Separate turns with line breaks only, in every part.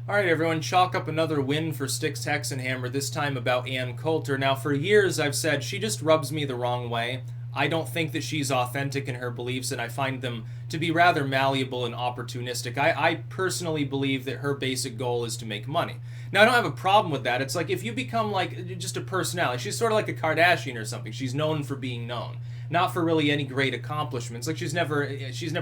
Alright everyone, chalk up another win for Styx Hexenhammer, this time about Ann Coulter. Now for years I've said she just rubs me the wrong way. I don't think that she's authentic in her beliefs, and I find them to be rather malleable and opportunistic. I personally believe that her basic goal is to make money. Now I don't have a problem with that. It's like if you become like just a personality, she's sort of like a Kardashian or something. She's known for being known, not for really any great accomplishments. Like she's never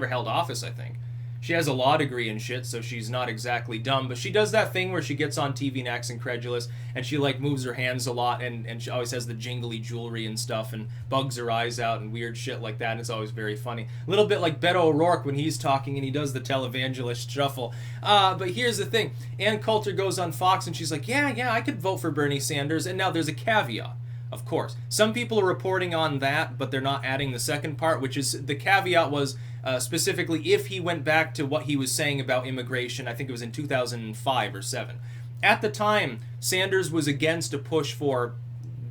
held office, I think. She has a law degree and shit, so she's not exactly dumb, but she does that thing where she gets on TV and acts incredulous, and she like moves her hands a lot, and she always has the jingly jewelry and stuff, and bugs her eyes out and weird shit like that, and it's always very funny. A little bit like Beto O'Rourke when he's talking and he does the televangelist shuffle. But here's the thing. Ann Coulter goes on Fox and she's like, yeah, I could vote for Bernie Sanders, and now there's a caveat. Of course. Some people are reporting on that, but they're not adding the second part, which is the caveat was specifically if he went back to what he was saying about immigration. I think it was in 2005 or 7. At the time, Sanders was against a push for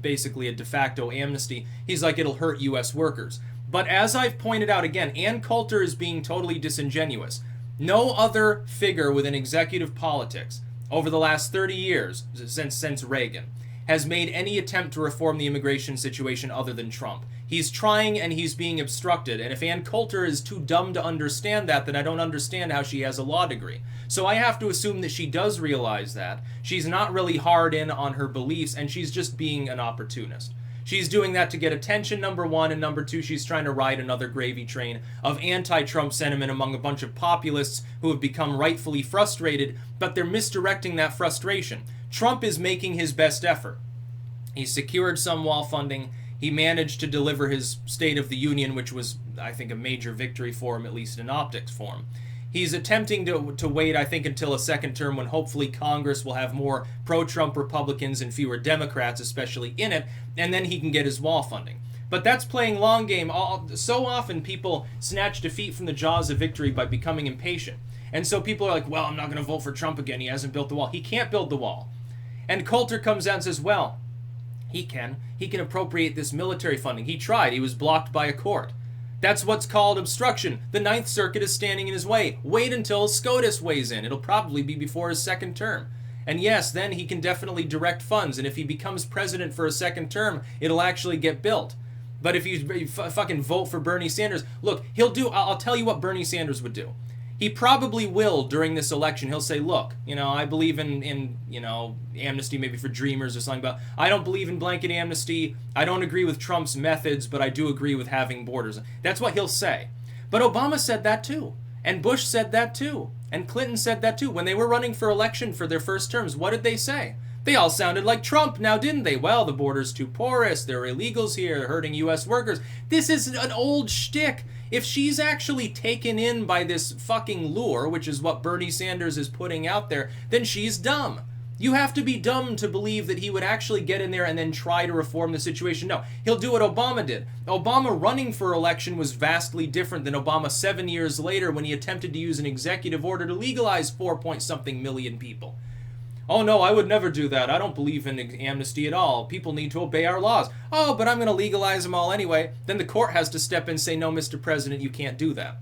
basically a de facto amnesty. He's like, it'll hurt U.S. workers. But as I've pointed out again, Ann Coulter is being totally disingenuous. No other figure within executive politics over the last 30 years, since Reagan, has made any attempt to reform the immigration situation other than Trump. He's trying and he's being obstructed, and if Ann Coulter is too dumb to understand that, then I don't understand how she has a law degree. So I have to assume that she does realize that. She's not really hard in on her beliefs, and she's just being an opportunist. She's doing that to get attention, number one, and number two, she's trying to ride another gravy train of anti-Trump sentiment among a bunch of populists who have become rightfully frustrated, but they're misdirecting that frustration. Trump is making his best effort. He secured some wall funding. He managed to deliver his State of the Union, which was, I think, a major victory for him, at least in optics for him. He's attempting to wait, I think, until a second term when hopefully Congress will have more pro-Trump Republicans and fewer Democrats, especially in it, and then he can get his wall funding. But that's playing long game. So often people snatch defeat from the jaws of victory by becoming impatient. And so people are like, well, I'm not going to vote for Trump again. He hasn't built the wall. He can't build the wall. And Coulter comes out and says, well, he can appropriate this military funding. He tried. He was blocked by a court. That's what's called obstruction. The Ninth Circuit is standing in his way. Wait until SCOTUS weighs in. It'll probably be before his second term. And yes, then he can definitely direct funds. And if he becomes president for a second term, it'll actually get built. But if you fucking vote for Bernie Sanders, look, I'll tell you what Bernie Sanders would do. He probably will during this election. He'll say, look, I believe in amnesty maybe for dreamers or something, but I don't believe in blanket amnesty. I don't agree with Trump's methods, but I do agree with having borders. That's what he'll say. But Obama said that too. And Bush said that too. And Clinton said that too. When they were running for election for their first terms, what did they say? They all sounded like Trump now, didn't they? Well, the border's too porous. There are illegals here. They're hurting U.S. workers. This is an old shtick. If she's actually taken in by this fucking lure, which is what Bernie Sanders is putting out there, then she's dumb. You have to be dumb to believe that he would actually get in there and then try to reform the situation. No, he'll do what Obama did. Obama running for election was vastly different than Obama 7 years later when he attempted to use an executive order to legalize 4-point-something million people. Oh no, I would never do that. I don't believe in amnesty at all. People need to obey our laws. Oh, but I'm going to legalize them all anyway. Then the court has to step in and say, no, Mr. President, you can't do that.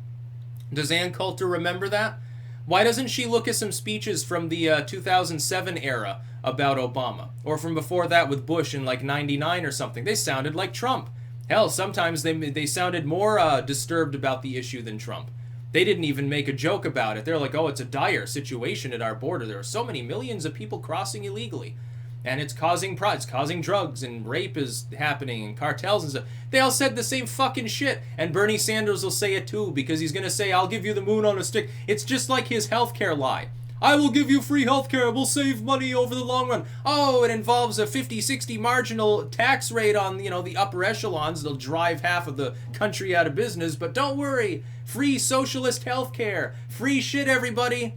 Does Ann Coulter remember that? Why doesn't she look at some speeches from the 2007 era about Obama? Or from before that with Bush in like 99 or something? They sounded like Trump. Hell, sometimes they sounded more disturbed about the issue than Trump. They didn't even make a joke about it. They're like, oh, it's a dire situation at our border. There are so many millions of people crossing illegally. And it's causing drugs, and rape is happening, and cartels and stuff. They all said the same fucking shit. And Bernie Sanders will say it too, because he's going to say, I'll give you the moon on a stick. It's just like his healthcare lie. I will give you free healthcare. We'll save money over the long run. Oh, it involves a 50-60 marginal tax rate on, the upper echelons. They'll drive half of the country out of business. But don't worry. Free socialist healthcare. Free shit, everybody.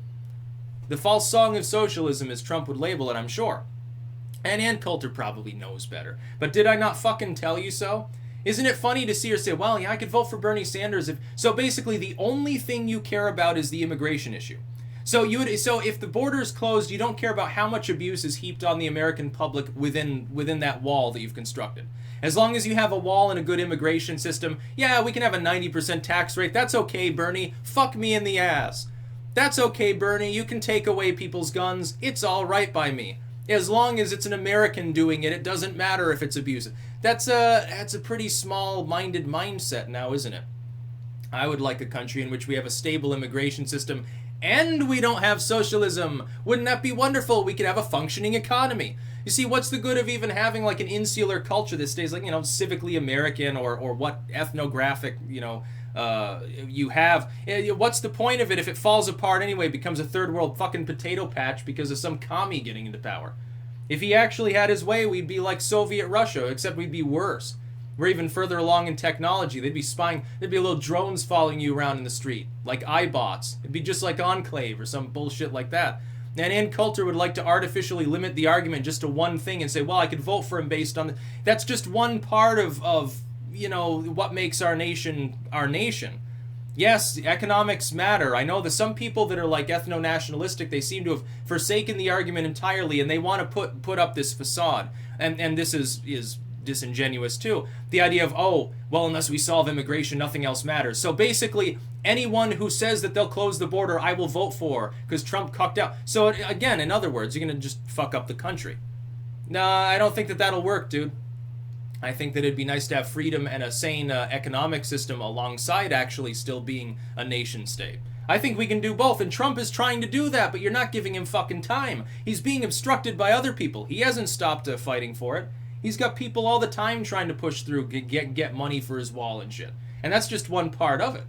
The false song of socialism, as Trump would label it, I'm sure. And Ann Coulter probably knows better. But did I not fucking tell you so? Isn't it funny to see her say, well, yeah, I could vote for Bernie Sanders. So basically, the only thing you care about is the immigration issue. So if the border is closed, you don't care about how much abuse is heaped on the American public within that wall that you've constructed. As long as you have a wall and a good immigration system, yeah, we can have a 90% tax rate. That's okay, Bernie. Fuck me in the ass. That's okay, Bernie. You can take away people's guns. It's all right by me. As long as it's an American doing it, it doesn't matter if it's abusive. That's a pretty small-minded mindset now, isn't it? I would like a country in which we have a stable immigration system and we don't have socialism. Wouldn't that be wonderful? We could have a functioning economy. You see, what's the good of even having like an insular culture that stays like, civically American or what ethnographic, you have? What's the point of it if it falls apart anyway, becomes a third world fucking potato patch because of some commie getting into power? If he actually had his way, we'd be like Soviet Russia, except we'd be worse. We're even further along in technology. They'd be spying. There'd be little drones following you around in the street, like iBots. It'd be just like Enclave or some bullshit like that. And Coulter would like to artificially limit the argument just to one thing and say, well, I could vote for him based on... That's just one part of what makes our nation our nation. Yes, economics matter. I know that some people that are like ethno-nationalistic, they seem to have forsaken the argument entirely, and they want to put up this facade. And this is disingenuous too. The idea of, oh, well, unless we solve immigration, nothing else matters. So basically, anyone who says that they'll close the border, I will vote for, because Trump cucked out. So again, in other words, you're going to just fuck up the country. Nah, I don't think that that'll work, dude. I think that it'd be nice to have freedom and a sane economic system alongside actually still being a nation state. I think we can do both, and Trump is trying to do that, but you're not giving him fucking time. He's being obstructed by other people. He hasn't stopped fighting for it. He's got people all the time trying to push through, get money for his wall and shit. And that's just one part of it.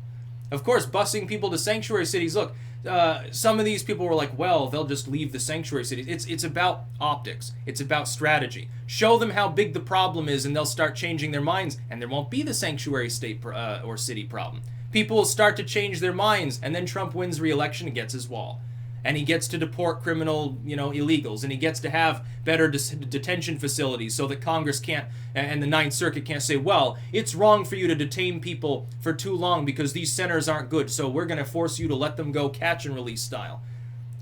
Of course, busing people to sanctuary cities. Look, some of these people were like, well, they'll just leave the sanctuary cities. It's about optics. It's about strategy. Show them how big the problem is and they'll start changing their minds, and there won't be the sanctuary state or city problem. People will start to change their minds, and then Trump wins re-election and gets his wall. And he gets to deport criminal, illegals, and he gets to have better detention facilities so that Congress can't, and the Ninth Circuit can't say, well, it's wrong for you to detain people for too long because these centers aren't good, so we're going to force you to let them go catch and release style.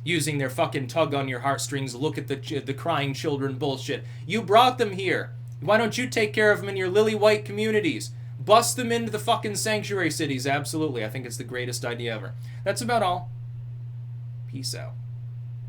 Using their fucking tug on your heartstrings, look at the crying children bullshit. You brought them here. Why don't you take care of them in your lily white communities? Bust them into the fucking sanctuary cities. Absolutely. I think it's the greatest idea ever. That's about all. Peace out.